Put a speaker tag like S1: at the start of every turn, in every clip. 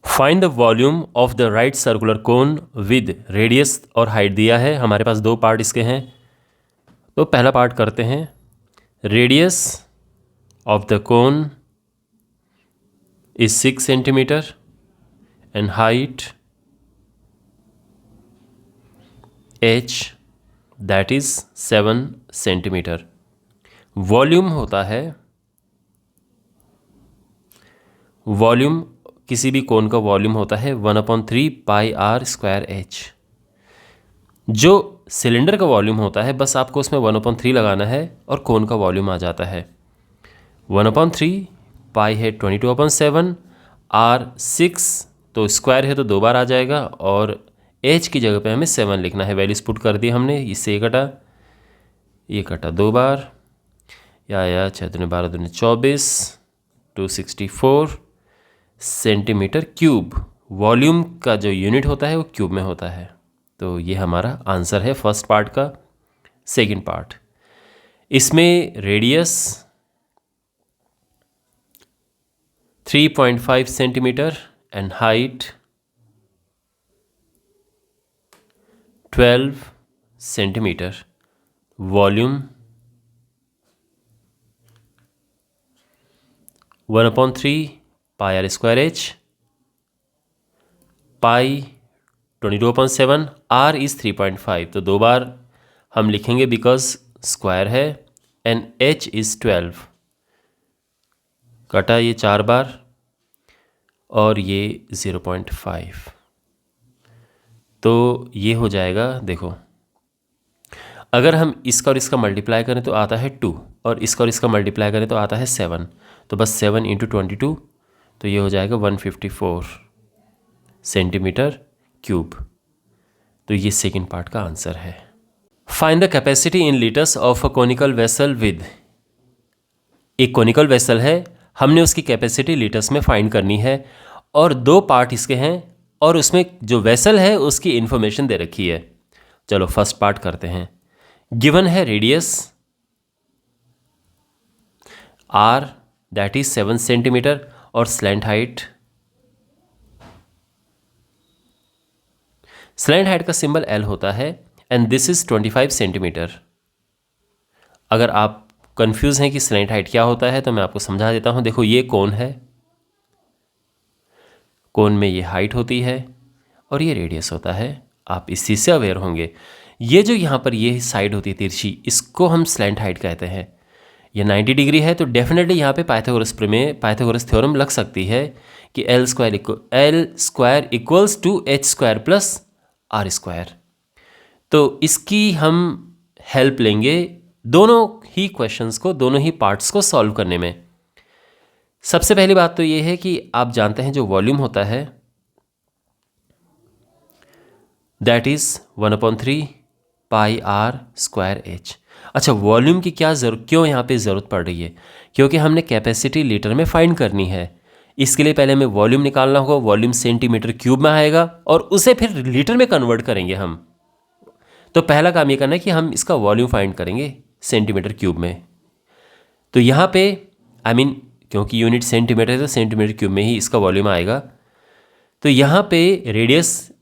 S1: Find the volume of the right circular cone with radius और height दिया है। हमारे पास दो पार्ट इसके हैं, तो पहला पार्ट करते हैं। Radius of the cone is 6 centimetre and height h that is 7 centimetre. Volume होता है, वॉल्यूम किसी भी कोन का वॉल्यूम होता है 1/3 पाई आर स्क्वायर एच। जो सिलेंडर का वॉल्यूम होता है बस आपको उसमें 1/3 लगाना है और कोन का वॉल्यूम आ जाता है 1/3। पाई है 22/7, आर 6 तो स्क्वायर है तो दो बार आ जाएगा, और एच की जगह पे हमें 7 लिखना है। वैल्यूज पुट कर दी हमने, इससे ये कटा दो बार, या 6 दूनी 12 दूनी 24, 264 सेंटीमीटर क्यूब। वॉल्यूम का जो यूनिट होता है वो क्यूब में होता है। तो ये हमारा आंसर है फर्स्ट पार्ट का। सेकंड पार्ट, इसमें radius 3.5 centimetre and height 12 centimetre. Volume 1/3 pi are square h, pi 22/7, r is 3.5 तो दो बार हम लिखेंगे बिकॉज स्क्वायर है, एंड एच इज़ 12 कटा ये 4 बार, और ये 0.5 तो ये हो जाएगा। देखो अगर हम इसका और इसका मल्टीप्लाई करें तो आता है 2, और इसका और इसका मल्टीप्लाई करें तो आता है 7, तो बस 7 × 22 तो ये हो जाएगा 154 सेंटीमीटर क्यूब। तो ये सेकंड पार्ट का आंसर है। Find the capacity in litres of a conical vessel with. एक कोनिकल वेसल है, हमने उसकी कैपेसिटी लीटर्स में फाइंड करनी है, और दो पार्ट इसके हैं, और उसमें जो वेसल है उसकी इंफॉर्मेशन दे रखी है। चलो फर्स्ट पार्ट करते हैं। गिवन है radius r that is 7 centimetre और स्लैंट हाइट का सिंबल L होता है, एंड दिस इज 25 सेंटीमीटर। अगर आप कंफ्यूज हैं कि स्लैंट हाइट क्या होता है तो मैं आपको समझा देता हूं। देखो ये कोन है, कोन में ये हाइट होती है और ये रेडियस होता है। आप इस चीज़ से अवेयर होंगे। ये जो यहाँ पर ये साइड होती है तिरछी, इसको हम स्लैंट हाइट कहते हैं। ये 90 डिग्री है, तो डेफिनेटली यहाँ पे पाइथागोरस थ्योरम लग सकती है कि L square equals to H square plus R square. तो इसकी हम हेल्प लेंगे दोनों ही क्वेश्चंस को, दोनों ही पार्ट्स को सॉल्व करने में। सबसे पहली बात तो ये है कि आप जानते हैं जो वॉल्यूम होता है that is 1/3 pi are square h. अच्छा, वॉल्यूम की क्यों यहाँ पे ज़रूरत पड़ रही है? क्योंकि हमने कैपेसिटी लीटर में फाइंड करनी है। इसके लिए पहले हमें वॉल्यूम निकालना होगा। वॉल्यूम सेंटीमीटर क्यूब में आएगा और उसे फिर लीटर में कन्वर्ट करेंगे हम। तो पहला काम ये करना है कि हम इसका वॉल्यूम फाइंड करेंगे सेंटीमीटर क्यूब में। तो यहाँ पे क्योंकि यूनिट सेंटीमीटर है तो सेंटीमीटर क्यूब में ही इसका वॉल्यूम आएगा। तो यहाँ पे रेडियस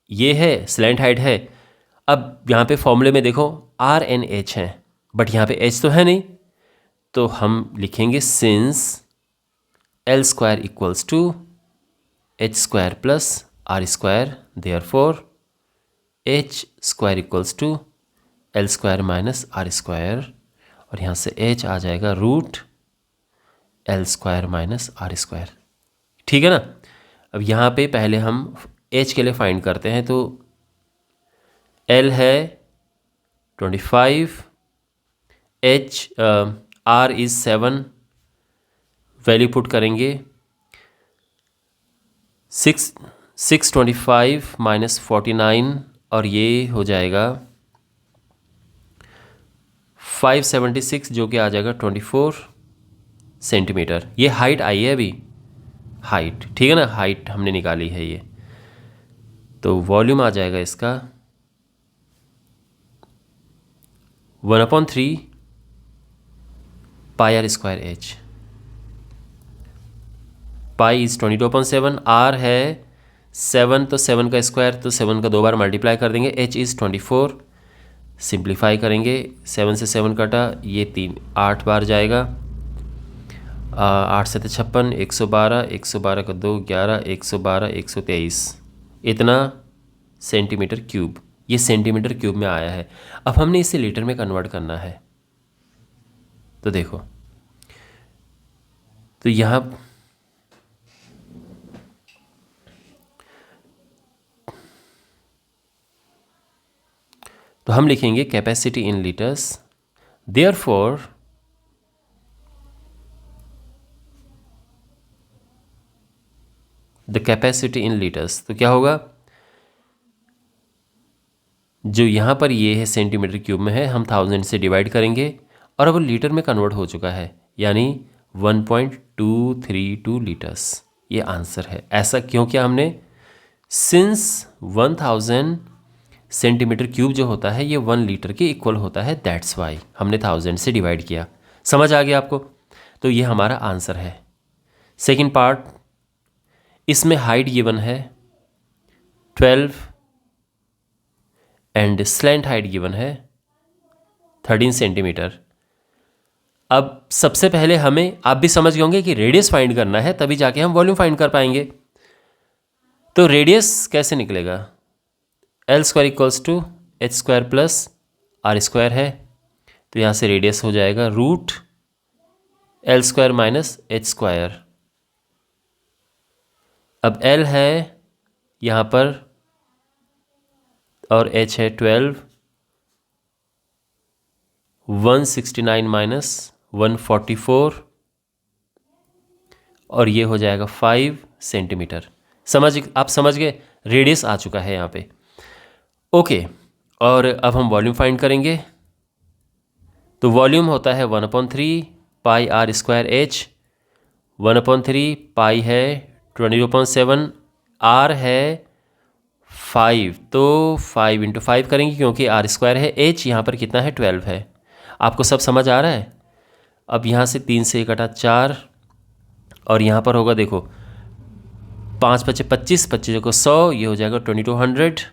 S1: ये है, स्लैंट हाइट है। अब यहाँ पे फॉर्मूले में देखो R and H हैं, बट यहाँ पे H तो है नहीं, तो हम लिखेंगे since L square equals to H square plus R square, therefore H square equals to L square minus R square, और यहाँ से H आ जाएगा root L square minus R square. ठीक है ना? अब यहाँ पे पहले हम H के लिए फाइंड करते हैं। तो L है 25, H R is 7, value put करेंगे 625 माइनस 49, और ये हो जाएगा 576 जो कि आ जाएगा 24 सेंटीमीटर। ये हाइट आई है अभी, हाइट, ठीक है ना? हाइट हमने निकाली है ये। तो वॉल्यूम आ जाएगा इसका 1/3 pi are square h. Pi is 22/7, r है 7 तो 7 का स्क्वायर तो 7 का 2 बार मल्टीप्लाई कर देंगे, एच इज़ 24, सिंप्लीफाई करेंगे 7 से 7 कटा, ये 3 8 बार जाएगा, 8 से 56, 112, 112 का 2 11, 112, 123, इतना सेंटीमीटर क्यूब, ये सेंटीमीटर क्यूब में आया है। अब हमने इसे लीटर में कन्वर्ट करना है, तो देखो, तो यहाँ तो हम लिखेंगे capacity in litres, therefore the capacity in litres, तो क्या होगा, जो यहाँ पर ये है सेंटीमीटर क्यूब में है, हम 1000 से डिवाइड करेंगे और अब लीटर में कन्वर्ट हो चुका है, यानी 1.232 लीटर्स, ये आंसर है। ऐसा क्यों किया हमने, सिंस 1000 सेंटीमीटर क्यूब जो होता है ये 1 लीटर के इक्वल होता है, दैट्स वाई हमने 1000 से डिवाइड किया। समझ आ गया आपको, तो ये हमारा आंसर है। सेकंड पार्ट, इसमें हाइट गिवन है 12 एंड स्लैंट हाइट गिवन है 13 सेंटीमीटर। अब सबसे पहले हमें, आप भी समझ गए होंगे कि रेडियस फाइंड करना है, तभी जाके हम वॉल्यूम फाइंड कर पाएंगे। तो रेडियस कैसे निकलेगा, L square equals to H square plus R square है, तो यहाँ से रेडियस हो जाएगा root L square minus H square. अब एल है यहाँ पर और एच है 12, 169 माइनस 144 और ये हो जाएगा 5 सेंटीमीटर। आप समझ गए, रेडियस आ चुका है यहाँ पे। ओके, और अब हम वॉल्यूम फाइंड करेंगे। तो वॉल्यूम होता है 1/3 पाई आर स्क्वायर एच, 1/3 पाई है 22/7, आर है 5, तो 5 × 5 करेंगे क्योंकि आर स्क्वायर है, एच यहाँ पर कितना है 12 है। आपको सब समझ आ रहा है। अब यहाँ से 3 से कटा 4 और यहाँ पर होगा, देखो 5 × 25, 25 को 100, ये हो जाएगा 2200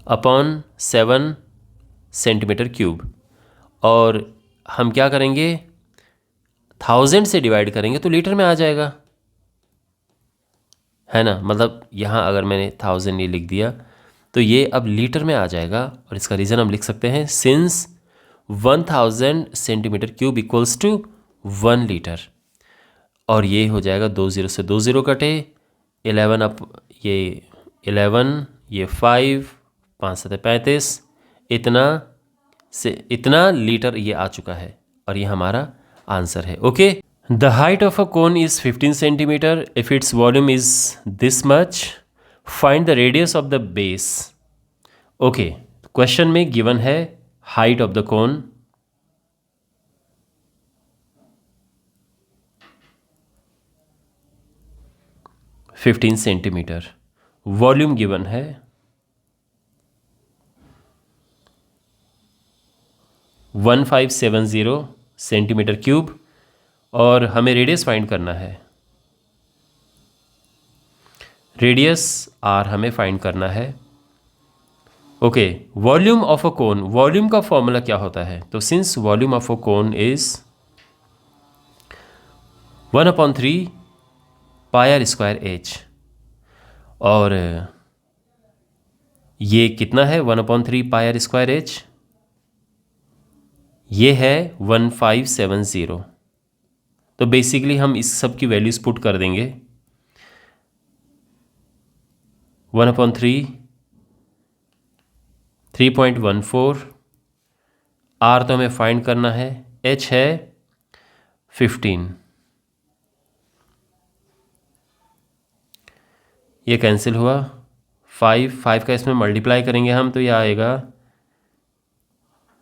S1: अपॉन 7 सेंटीमीटर क्यूब। और हम क्या करेंगे, 1000 से डिवाइड करेंगे तो लीटर में आ जाएगा, है ना। मतलब यहाँ अगर मैंने 1000 ये लिख दिया तो ये अब लीटर में आ जाएगा, और इसका रीज़न हम लिख सकते हैं, since 1000 centimetre cube equals to 1 litre. और ये हो जाएगा 2 0 से 2 0 कटे, 11 अप ये 11, ये 5, 5 7 35, इतना लीटर ये आ चुका है, और ये हमारा आंसर है। Okay, the height of a cone is 15 centimetre if its volume is this much, find the radius of the base. Okay, question में गिवन है height of the cone, fifteen centimetre, volume given है 1570 centimetre cube, और हमें radius find करना है, radius are हमें find करना है। Okay, volume of a cone, volume का फॉर्मूला क्या होता है, तो since volume of a cone is 1/3 pi are square H, और ये कितना है 1/3 पाई आर स्क्वायर एच, ये है 1570। तो बेसिकली हम इस सब की वैल्यूज पुट कर देंगे, 1/3 3.14, आर तो हमें फाइंड करना है, एच है 15, ये कैंसिल हुआ, 5 का इसमें मल्टीप्लाई करेंगे हम तो ये आएगा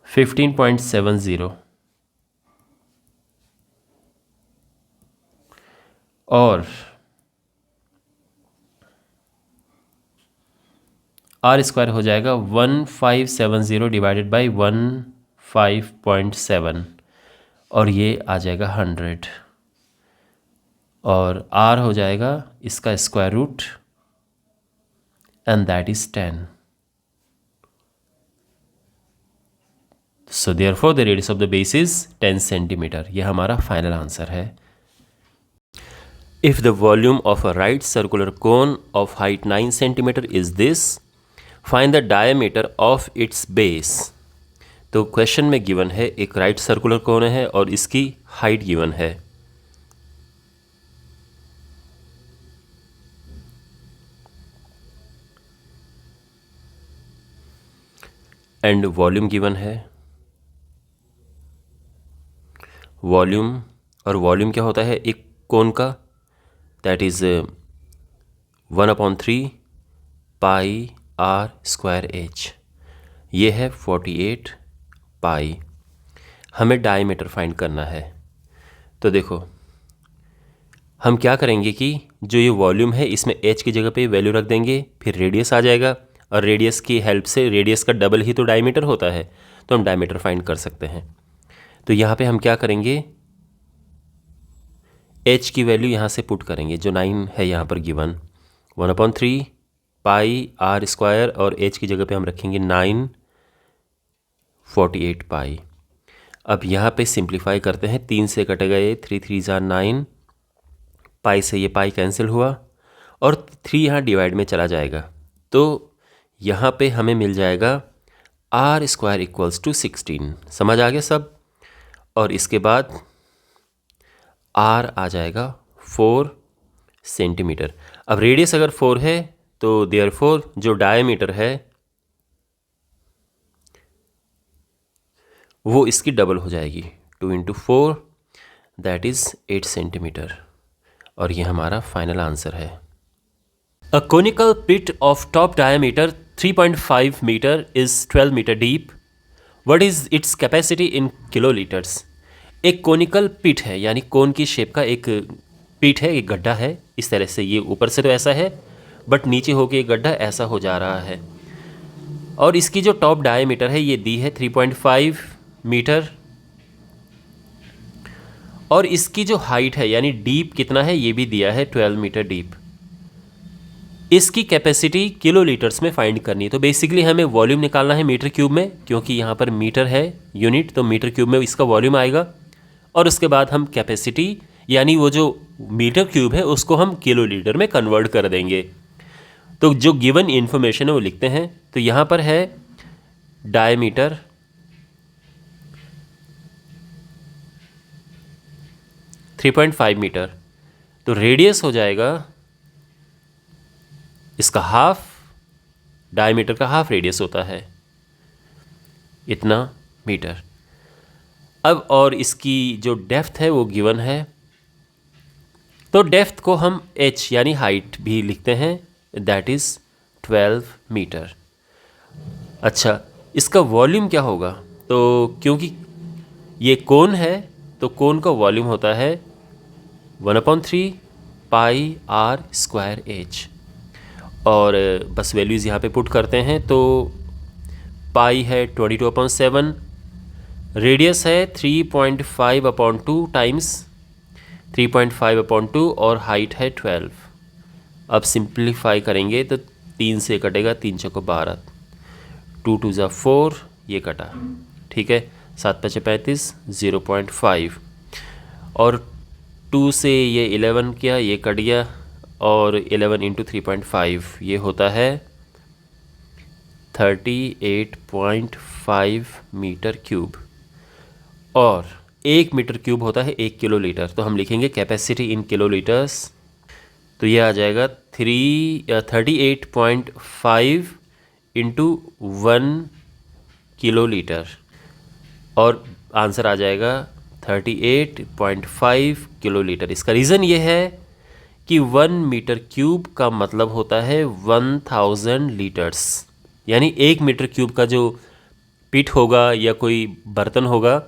S1: 15.70, और आर स्क्वायर हो जाएगा 1570 डिवाइडेड बाई 15.7, और ये आ जाएगा 100, और R हो जाएगा इसका square root and that is 10. So therefore the radius of the base is 10 centimetre. यह हमारा फाइनल आंसर है. If the volume of a right circular cone of height 9 centimeter is this, find the diameter of its base. तो question में given है एक right circular cone है और इसकी हाइट गिवन है. एंड वॉल्यूम गिवन है. वॉल्यूम, और वॉल्यूम क्या होता है एक कोन का, that is 1/3 pi are square H. ये है 48 पाई. हमें डायमीटर फाइंड करना है. तो देखो हम क्या करेंगे कि जो ये वॉल्यूम है इसमें एच की जगह पे वैल्यू रख देंगे, फिर रेडियस आ जाएगा और रेडियस की हेल्प से, रेडियस का डबल ही तो डायमीटर होता है, तो हम डायमीटर फाइंड कर सकते हैं. तो यहाँ पे हम क्या करेंगे, एच की वैल्यू यहाँ से पुट करेंगे जो 9 है यहाँ पर गिवन, 1/3 पाई आर स्क्वायर, और एच की जगह पे हम रखेंगे 9, 48 पाई. अब यहाँ पे सिंप्लीफाई करते हैं, 3 से कटेगा ये, 3 3 ज़ा 9, पाई से ये पाई कैंसिल हुआ और 3 यहाँ डिवाइड में चला जाएगा. तो यहाँ पे हमें मिल जाएगा आर स्क्वायर इक्वल्स टू 16. समझ आ गया सब. और इसके बाद आर आ जाएगा 4 सेंटीमीटर. अब रेडियस अगर 4 है तो देयरफॉर जो डायमीटर है वो इसकी डबल हो जाएगी, 2 × 4 दैट इज़ 8 सेंटीमीटर. और ये हमारा फाइनल आंसर है. A conical pit of top diameter 3.5 metre is 12 metre deep. What is its capacity in kilolitres. एक कोनिकल पिट है, यानी कोन की शेप का एक पिट है, एक गड्ढा है. इस तरह से ये ऊपर से तो ऐसा है बट नीचे होके एक गड्ढा ऐसा हो जा रहा है. और इसकी जो टॉप डायमीटर है ये दी है 3.5 मीटर. और इसकी जो हाइट है यानी डीप कितना है ये भी दिया है 12 मीटर डीप. इसकी कैपेसिटी किलो लीटर्स में फाइंड करनी है. तो बेसिकली हमें वॉल्यूम निकालना है मीटर क्यूब में, क्योंकि यहाँ पर मीटर है यूनिट, तो मीटर क्यूब में इसका वॉल्यूम आएगा. और उसके बाद हम कैपेसिटी यानी वो जो मीटर क्यूब है उसको हम किलो लीटर में कन्वर्ट कर देंगे. तो जो गिवन इन्फॉर्मेशन है वो लिखते हैं. तो यहाँ पर है डायमीटर 3.5 मीटर, तो रेडियस हो जाएगा इसका हाफ, डायमीटर का हाफ रेडियस होता है, इतना मीटर. अब और इसकी जो डेप्थ है वो गिवन है, तो डेप्थ को हम h यानी हाइट भी लिखते हैं, दैट इज़ 12 मीटर. अच्छा, इसका वॉल्यूम क्या होगा. तो क्योंकि ये कोन है तो कोन का वॉल्यूम होता है 1/3 पाई आर स्क्वायर एच. और बस वैल्यूज़ यहाँ पे पुट करते हैं. तो पाई है 22/7, रेडियस है 3.5/2 टाइम्स 3.5/2 और हाइट है 12. अब सिंप्लीफाई करेंगे तो 3 से कटेगा, 3 चौको 12, 2 2 ज़ा 4, ये कटा, ठीक है, 7 5 35, 0.5 और 2 से ये 11 किया, ये कट गया, और 11 × 3.5 ये होता है 38.5 मीटर क्यूब. और 1 मीटर क्यूब होता है 1 किलो लीटर. तो हम लिखेंगे कैपेसिटी इन किलो लीटर्स. तो ये आ जाएगा 38.5 × 1 किलो लीटर, और आंसर आ जाएगा 38.5 किलो लीटर. इसका रीज़न ये है कि 1 मीटर क्यूब का मतलब होता है 1000 लीटर्स. यानी 1 मीटर क्यूब का जो पिट होगा या कोई बर्तन होगा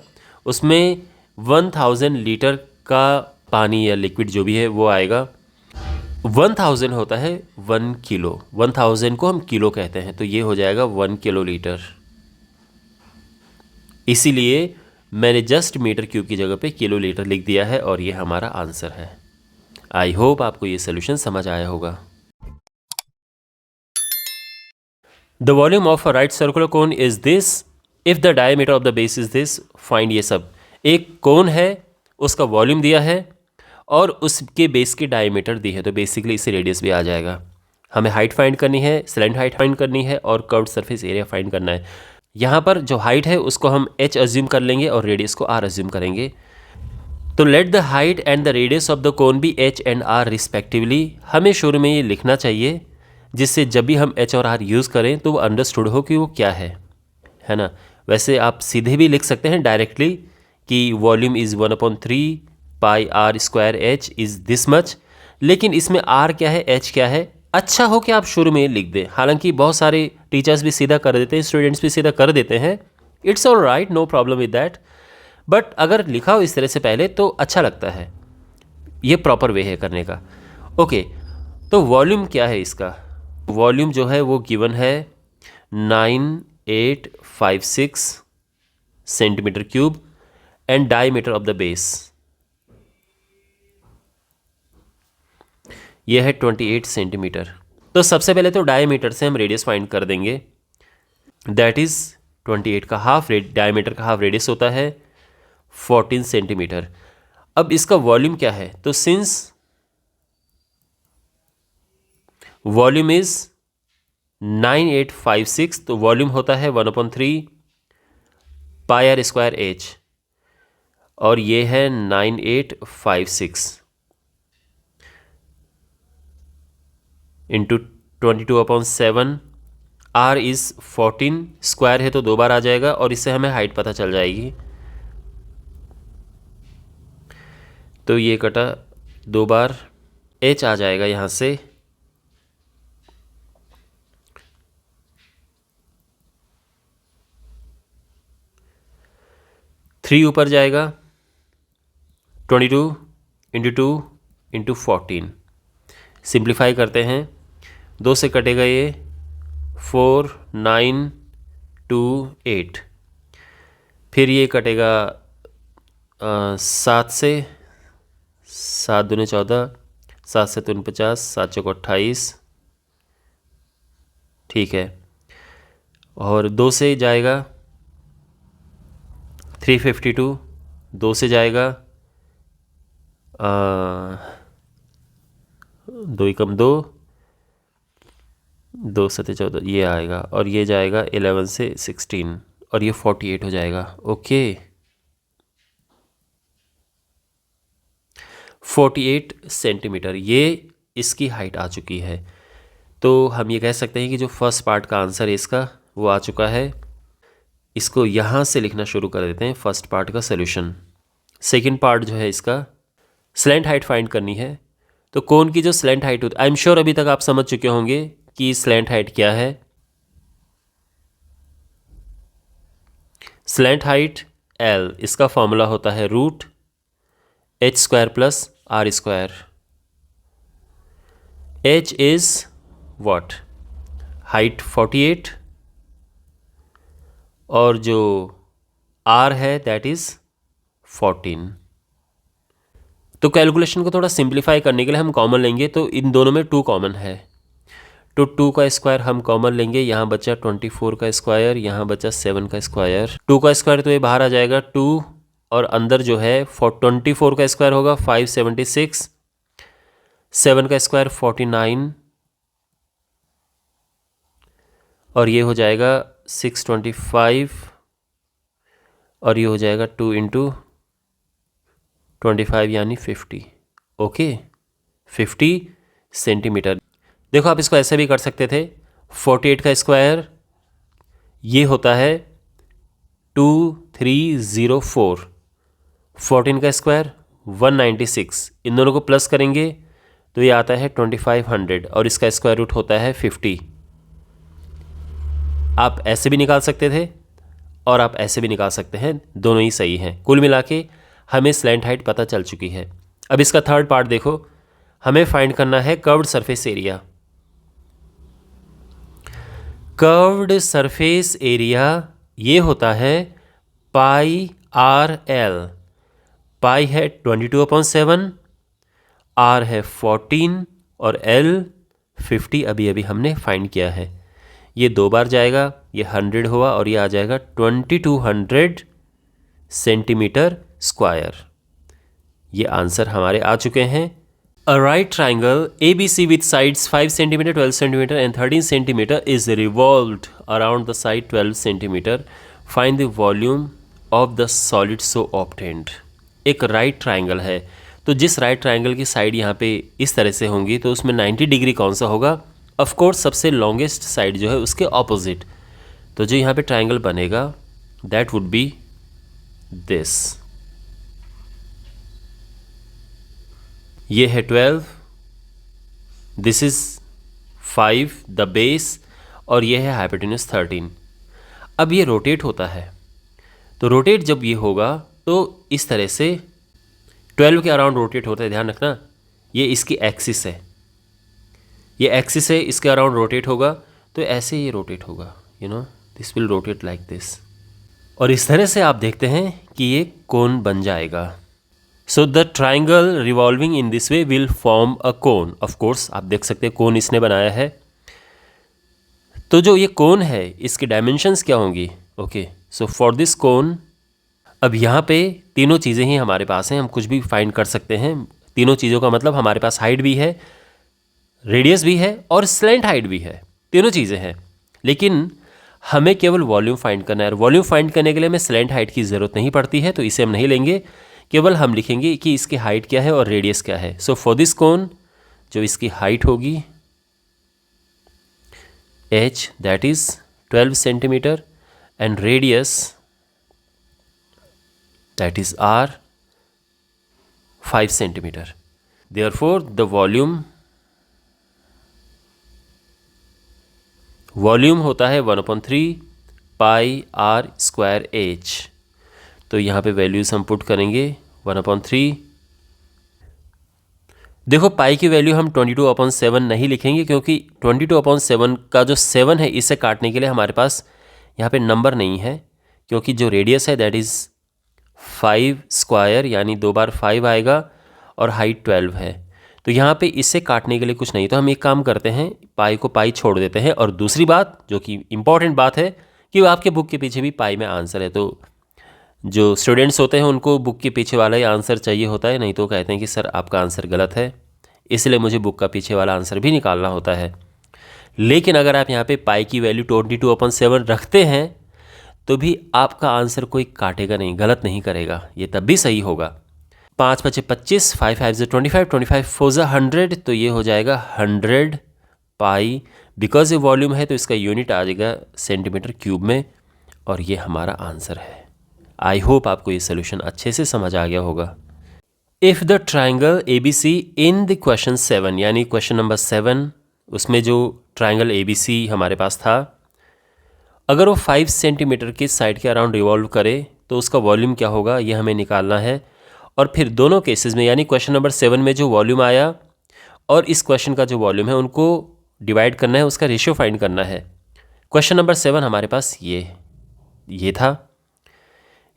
S1: उसमें 1000 लीटर का पानी या लिक्विड जो भी है वो आएगा. 1000 होता है 1 किलो, 1000 को हम किलो कहते हैं, तो ये हो जाएगा 1 किलो लीटर. इसीलिए मैंने जस्ट मीटर क्यूब की जगह पे किलो लीटर लिख दिया है और ये हमारा आंसर है. आई होप आपको ये सोल्यूशन समझ आया होगा। The volume of a right circular cone is this if the diameter of the base is this, find. ये सब एक कोन है, उसका वॉल्यूम दिया है और उसके बेस की डायमीटर दी है, तो बेसिकली इससे रेडियस भी आ जाएगा। हमें हाइट फाइंड करनी है, स्लैंट हाइट फाइंड करनी है और कर्व्ड सरफेस एरिया फाइंड करना है। यहाँ पर जो हाइट है उसको हम h अज्यूम कर लेंगे और रेडियस को r अज्यूम करेंगे। तो let the height and the radius of the cone be h and r respectively. हमें शुरू में ये लिखना चाहिए जिससे जब भी हम h और r यूज़ करें तो वो अंडरस्टूड हो कि वो क्या है ना। वैसे आप सीधे भी लिख सकते हैं डायरेक्टली कि volume is 1/3 pi are square H is this much, लेकिन इसमें r क्या है, h क्या है, अच्छा हो कि आप शुरू में लिख दें। हालांकि बहुत सारे टीचर्स भी सीधा कर देते हैं, स्टूडेंट्स भी सीधा कर देते हैं, it's all right, no problem with that, but अगर लिखा हो इस तरह से पहले तो अच्छा लगता है, ये प्रॉपर वे है करने का। ओके, तो वॉल्यूम क्या है इसका? वॉल्यूम जो है वो गिवन है 9856 centimetre cube and diameter of the base ये है 28 सेंटीमीटर। तो सबसे पहले तो डायमीटर से हम रेडियस फाइंड कर देंगे, दैट इज़ 28 का हाफ, डायमीटर का हाफ रेडियस होता है 14 सेंटीमीटर। अब इसका वॉल्यूम क्या है? तो सिंस वॉल्यूम इज 9856 तो वॉल्यूम होता है 1/3 पाई आर स्क्वायर एच और ये है 9856 इंटू 22/7। r इज़ 14, स्क्वायर है तो 2 बार आ जाएगा और इससे हमें हाइट पता चल जाएगी। तो ये कटा 2 बार, h आ जाएगा यहाँ से 3 ऊपर जाएगा, 22 इंटू 2 इंटू 14। सिंप्लीफाई करते हैं, 2 से कटेगा ये 4 9 2 8, फिर ये कटेगा 7 से, 7 दूने 14, 7 से 3 50, 7 चौको 28, ठीक है। और 2 से जाएगा 352, 2 से जाएगा 2 एकम 2, 2 सते 14, ये आएगा और ये जाएगा 11 से 16 और ये 48 हो जाएगा। ओके, 48 सेंटीमीटर ये इसकी हाइट आ चुकी है। तो हम ये कह सकते हैं कि जो फर्स्ट पार्ट का आंसर है इसका वो आ चुका है। इसको यहाँ से लिखना शुरू कर देते हैं, फर्स्ट पार्ट का सोल्यूशन। सेकंड पार्ट जो है इसका स्लैंट हाइट फाइंड करनी है। तो कोन की जो स्लैंट हाइट होती है, आई एम श्योर अभी तक आप समझ चुके होंगे कि स्लैंट हाइट क्या है। स्लैंट हाइट L, इसका फॉर्मूला होता है √h² plus r²। h is what, height 48 और जो r है दैट इज 14। तो कैलकुलेशन को थोड़ा सिंप्लीफाई करने के लिए हम कॉमन लेंगे, तो इन दोनों में 2 कॉमन है, तो 2 का स्क्वायर हम कॉमन लेंगे, यहाँ बचा 24 का स्क्वायर, यहाँ बचा 7 का स्क्वायर। 2 का स्क्वायर तो ये बाहर आ जाएगा 2 और अंदर जो है 24 का स्क्वायर होगा 576, 7 का स्क्वायर 49 और ये हो जाएगा 625 और ये हो जाएगा 2 इंटू 25 यानी 50। Okay, 50 centimetre. देखो आप इसको ऐसे भी कर सकते थे, 48 का स्क्वायर ये होता है 2304, 14 का स्क्वायर 196, इन दोनों को प्लस करेंगे तो ये आता है 2500 और इसका स्क्वायर रूट होता है 50। आप ऐसे भी निकाल सकते थे और आप ऐसे भी निकाल सकते हैं, दोनों ही सही हैं। कुल मिला के हमें स्लैंट हाइट पता चल चुकी है। अब इसका थर्ड पार्ट देखो, हमें फाइंड करना है curved surface area. Curved surface area ये होता है पाई आर एल। पाई है 22/7, R है 14 और L 50 अभी अभी हमने फाइंड किया है। ये 2 बार जाएगा, ये 100 हुआ और ये आ जाएगा 2200 सेंटीमीटर स्क्वायर। ये आंसर हमारे आ चुके हैं। A right triangle ABC with sides 5 cm, 12 cm and 13 cm is revolved around the side 12 cm. Find the volume of the solid so obtained. एक राइट ट्राइंगल है, तो जिस राइट ट्राइंगल की side यहाँ पे इस तरह से होंगी तो उसमें 90 डिग्री कौन सा होगा? ऑफ कोर्स सबसे लॉन्गेस्ट साइड जो है उसके ऑपोजिट। तो जो यहाँ पे ट्राइंगल बनेगा दैट वुड बी दिस। ये है 12, दिस इज 5 द बेस, और ये है हाइपोटेन्यूज 13। अब ये रोटेट होता है, तो रोटेट जब ये होगा तो इस तरह से 12 के अराउंड रोटेट होता है। ध्यान रखना, ये इसकी एक्सिस है, ये एक्सिस है, इसके अराउंड रोटेट होगा, तो ऐसे ये रोटेट होगा, you know this will rotate like this. और इस तरह से आप देखते हैं कि ये कोन बन जाएगा। So the triangle revolving in this way will form a cone. Of course आप देख सकते हैं कोन इसने बनाया है। तो जो ये कोन है इसकी डायमेंशंस क्या होंगी? ओके, सो फॉर दिस कोन, अब यहाँ पे तीनों चीज़ें ही हमारे पास हैं, हम कुछ भी फाइंड कर सकते हैं। तीनों चीज़ों का मतलब हमारे पास हाइट भी है, रेडियस भी है और स्लैंट हाइट भी है, तीनों चीज़ें हैं। लेकिन हमें केवल वॉल्यूम फाइंड करना है, और वॉल्यूम फाइंड करने के लिए हमें स्लैंट हाइट की ज़रूरत नहीं पड़ती है, तो इसे हम नहीं लेंगे। केवल हम लिखेंगे कि इसकी हाइट क्या है और रेडियस क्या है। सो फॉर दिस कोन, जो इसकी हाइट होगी h, that is 12 centimetre, and radius that is r, 5 centimetre. Therefore the volume होता है 1/3 पाई r स्क्वायर h। तो यहाँ पे वैल्यूज़ हम पुट करेंगे 1/3। देखो पाई की वैल्यू हम 22/7 नहीं लिखेंगे, क्योंकि 22/7 का जो 7 है इसे काटने के लिए हमारे पास यहाँ पे नंबर नहीं है, क्योंकि जो रेडियस है दैट इज़ 5 स्क्वायर, यानी 2 बार 5 आएगा, और हाइट 12 है। तो यहाँ पे इसे काटने के लिए कुछ नहीं, तो हम एक काम करते हैं, पाई को पाई छोड़ देते हैं। और दूसरी बात जो कि इम्पॉर्टेंट बात है कि आपके बुक के पीछे भी पाई में आंसर है, तो जो स्टूडेंट्स होते हैं उनको बुक के पीछे वाला ही आंसर चाहिए होता है, नहीं तो कहते हैं कि सर आपका आंसर गलत है, इसलिए मुझे बुक का पीछे वाला आंसर भी निकालना होता है। लेकिन अगर आप यहाँ पे पाई की वैल्यू 22/7 रखते हैं तो भी आपका आंसर कोई काटेगा नहीं, गलत नहीं करेगा, ये तब भी सही होगा। 5 × 5 = 25, 5 × 5 = 25, 25 × 4 = 100, तो ये हो जाएगा 100 पाई। बिकॉज ये वॉल्यूम है तो इसका यूनिट आ जाएगा सेंटीमीटर क्यूब में, और ये हमारा आंसर है। आई होप आपको ये सोल्यूशन अच्छे से समझ आ गया होगा। If the triangle ABC in the question 7, यानी क्वेश्चन नंबर 7, उसमें जो ट्राइंगल ABC हमारे पास था, अगर वो 5 सेंटीमीटर की साइड के अराउंड रिवॉल्व करे तो उसका वॉल्यूम क्या होगा, ये हमें निकालना है। और फिर दोनों केसेस में, यानी क्वेश्चन नंबर 7 में जो वॉल्यूम आया और इस क्वेश्चन का जो वॉल्यूम है, उनको डिवाइड करना है, उसका रेशियो फाइंड करना है। क्वेश्चन नंबर 7 हमारे पास ये था।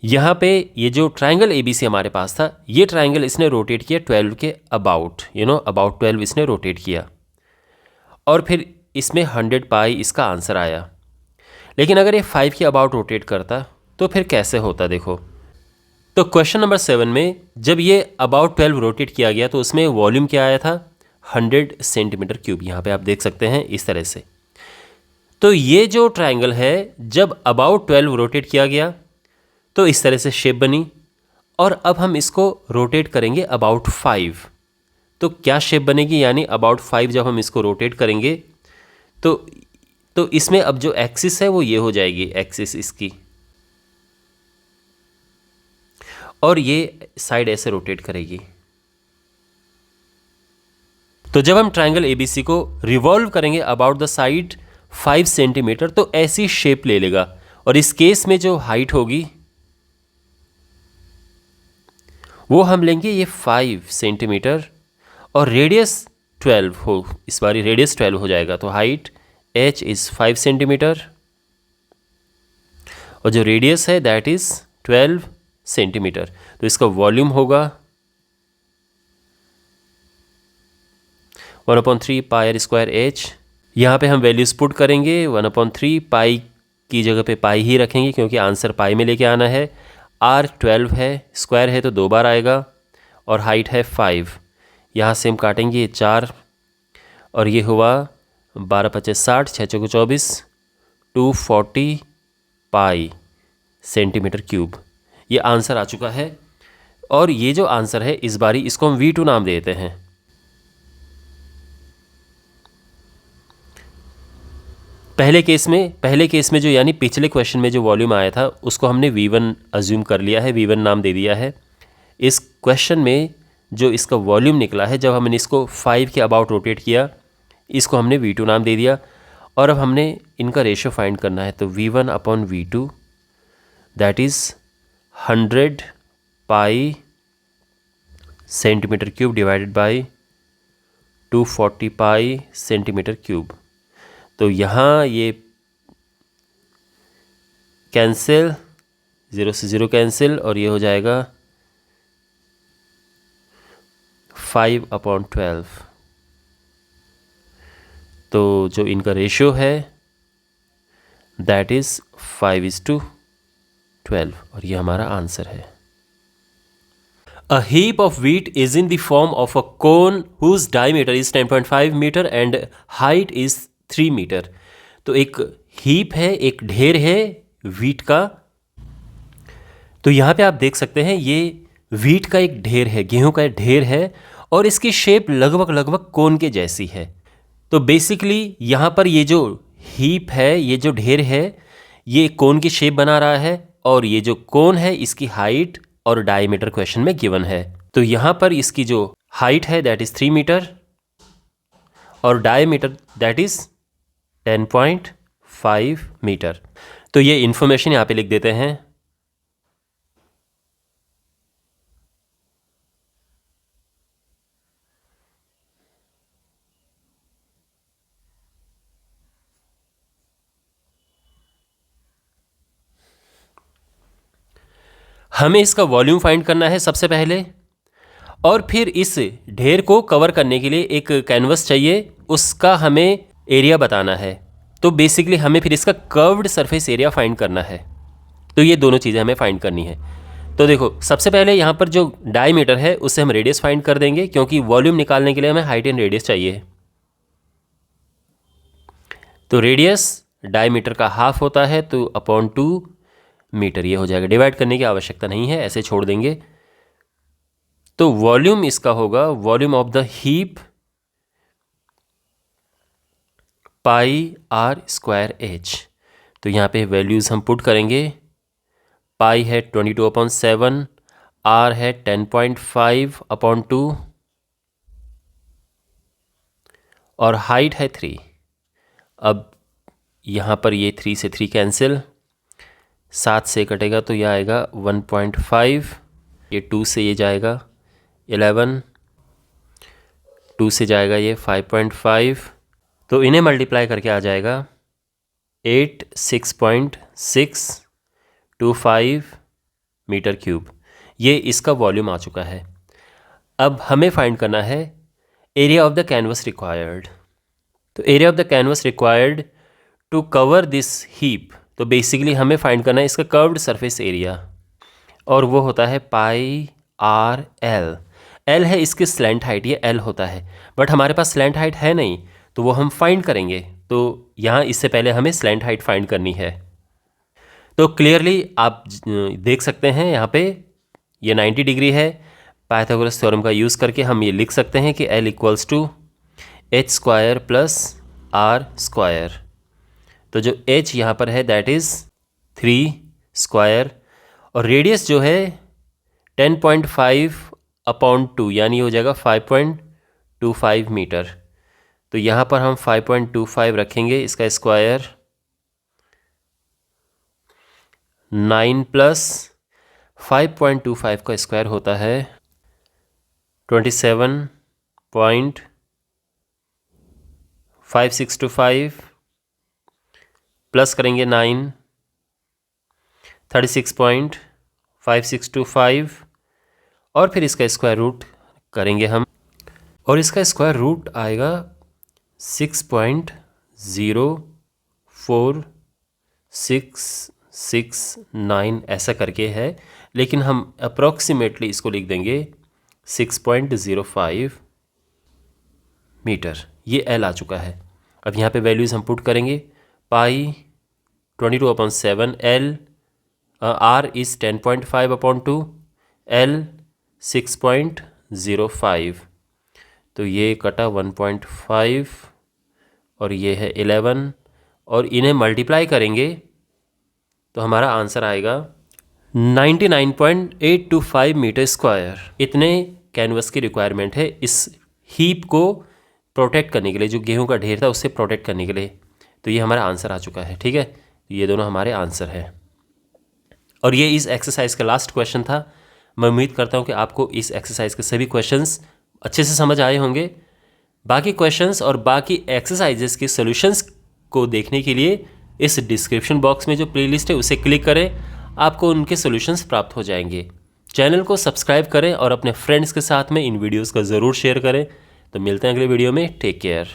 S1: यहाँ पे ये जो ट्राइंगल ABC हमारे पास था, ये ट्राइंगल इसने रोटेट किया 12 के अबाउट, अबाउट 12 इसने रोटेट किया, और फिर इसमें 100 पाई इसका आंसर आया। लेकिन अगर ये 5 के अबाउट रोटेट करता तो फिर कैसे होता? देखो, तो क्वेश्चन नंबर 7 में जब ये अबाउट 12 रोटेट किया गया तो उसमें वॉल्यूम क्या आया था? 100 सेंटीमीटर क्यूब। यहाँ पे आप देख सकते हैं इस तरह से। तो ये जो ट्राइंगल है जब अबाउट 12 रोटेट किया गया तो इस तरह से शेप बनी, और अब हम इसको रोटेट करेंगे अबाउट 5, तो क्या शेप बनेगी? यानी अबाउट 5 जब हम इसको रोटेट करेंगे तो इसमें अब जो एक्सिस है वो ये हो जाएगी, एक्सिस इसकी, और ये साइड ऐसे रोटेट करेगी। तो जब हम ट्राइंगल ABC को रिवॉल्व करेंगे अबाउट द साइड 5 सेंटीमीटर तो ऐसी शेप ले लेगा, और इस केस में जो हाइट होगी वो हम लेंगे ये 5 सेंटीमीटर, और रेडियस 12 हो, इस बार रेडियस 12 हो जाएगा, तो हाइट h इज़ 5 सेंटीमीटर, और जो रेडियस है दैट इज़ 12 सेंटीमीटर। तो इसका वॉल्यूम होगा 1/3 पाई आर स्क्वायर एच। यहाँ पे हम वैल्यूज़ पुट करेंगे, 1/3 पाई की जगह पे पाई ही रखेंगे क्योंकि आंसर पाई में लेके आना है। आर 12 है, स्क्वायर है तो 2 बार आएगा, और हाइट है 5। यहाँ से हम काटेंगे 4, और ये हुआ 12 × 5 = 60, 6 × 4 = 24, 240 पाई सेंटीमीटर क्यूब। ये आंसर आ चुका है। और ये जो आंसर है इस बारी इसको हम V2 नाम देते हैं। पहले केस में जो यानी पिछले क्वेश्चन में जो वॉल्यूम आया था उसको हमने V1 अज्यूम कर लिया है, V1 नाम दे दिया है। इस क्वेश्चन में जो इसका वॉल्यूम निकला है, जब हमने इसको 5 के अबाउट रोटेट किया, इसको हमने V2 नाम दे दिया। और अब हमने इनका रेशियो फाइंड करना है, तो V1/V2 that is 100 pi centimetre cube divided by 240 pi centimetre cube. तो यहाँ ये कैंसिल, 0 से 0 कैंसिल, और ये हो जाएगा 5/12। तो जो इनका रेशियो है दैट इज़ 5:12, और ये हमारा आंसर है। A heap of wheat is in the form of a cone whose diameter is 10.5 meter and height is 3 meter। तो एक हीप है, एक ढेर है वीट का। तो यहाँ पे आप देख सकते हैं ये वीट का एक ढेर है, गेहूं का एक ढेर है, और इसकी शेप लगभग कोन के जैसी है। तो बेसिकली यहाँ पर ये जो हीप है, ये जो ढेर है, ये कोन की शेप बना रहा है, और ये जो कोन है इसकी हाइट और डायमीटर क्वेश्चन में गिवन है। तो यहाँ पर इसकी जो हाइट है दैट इज़ 3 मीटर, और डायमीटर दैट इज़ 10.5 मीटर। तो ये इन्फॉर्मेशन यहाँ पे लिख देते हैं। हमें इसका वॉल्यूम फाइंड करना है सबसे पहले, और फिर इस ढेर को कवर करने के लिए एक कैनवस चाहिए, उसका हमें एरिया बताना है। तो बेसिकली हमें फिर इसका कर्व्ड सरफेस एरिया फाइंड करना है। तो ये दोनों चीज़ें हमें फाइंड करनी है। तो देखो, सबसे पहले यहाँ पर जो डायमीटर है उससे हम रेडियस फाइंड कर देंगे, क्योंकि वॉल्यूम निकालने के लिए हमें हाइट एंड रेडियस चाहिए। तो रेडियस डायमीटर का हाफ होता है, तो /2 मीटर ये हो जाएगा। डिवाइड करने की आवश्यकता नहीं है, ऐसे छोड़ देंगे। तो वॉल्यूम इसका होगा volume of the heap πr²h। तो यहाँ पे वैल्यूज़ हम पुट करेंगे। पाई है 22/7, आर है 10.5/2, और हाइट है 3। अब यहाँ पर ये 3 से 3 कैंसिल, 7 से कटेगा तो यह आएगा 1.5, ये 2 से ये जाएगा 11, 2 से जाएगा ये 5.5, तो इन्हें मल्टीप्लाई करके आ जाएगा 86.625 मीटर क्यूब। ये इसका वॉल्यूम आ चुका है। अब हमें फाइंड करना है area of the canvas required. तो area of the canvas required to cover this heap, तो बेसिकली हमें फाइंड करना है इसका कर्व्ड सरफेस एरिया, और वो होता है πr/l। एल है इसकी स्लैंट हाइट, ये एल होता है, बट हमारे पास स्लैंट हाइट है नहीं, तो वो हम फाइंड करेंगे। तो यहाँ इससे पहले हमें स्लैंट हाइट फाइंड करनी है। तो क्लियरली आप देख सकते हैं यहाँ पे ये 90 डिग्री है। पाइथागोरस थ्योरम का यूज़ करके हम ये लिख सकते हैं कि L = h² + r²। तो जो h यहाँ पर है दैट इज़ 3², और रेडियस जो है 10.5/2 यानी हो जाएगा 5.25 मीटर। तो यहाँ पर हम 5.25 रखेंगे, इसका स्क्वायर 9 + 5.25 का स्क्वायर होता है 27.5625, प्लस करेंगे 9, 36.5625, और फिर इसका स्क्वायर रूट करेंगे हम, और इसका स्क्वायर रूट आएगा 6.04669 ऐसा करके है, लेकिन हम अप्रॉक्सीमेटली इसको लिख देंगे 6.05 मीटर। ये एल आ चुका है। अब यहाँ पे वैल्यूज़ हम पुट करेंगे। पाई 22/7, एल आर इज़ 10.5/2, एल 6.05, तो ये कटा 1.5 और ये है 11, और इन्हें मल्टीप्लाई करेंगे तो हमारा आंसर आएगा 99.825 मीटर स्क्वायर। इतने कैनवस की रिक्वायरमेंट है इस हीप को प्रोटेक्ट करने के लिए, जो गेहूं का ढेर था उससे प्रोटेक्ट करने के लिए। तो ये हमारा आंसर आ चुका है। ठीक है, ये दोनों हमारे आंसर हैं। और ये इस एक्सरसाइज का लास्ट क्वेश्चन था। मैं उम्मीद करता हूँ कि आपको इस एक्सरसाइज के सभी क्वेश्चंस अच्छे से समझ आए होंगे। बाकी क्वेश्चंस और बाकी एक्सरसाइजेस के सॉल्यूशंस को देखने के लिए इस डिस्क्रिप्शन बॉक्स में जो प्लेलिस्ट है उसे क्लिक करें, आपको उनके सॉल्यूशंस प्राप्त हो जाएंगे। चैनल को सब्सक्राइब करें और अपने फ्रेंड्स के साथ में इन वीडियोस को ज़रूर शेयर करें। तो मिलते हैं अगले वीडियो में। Take care.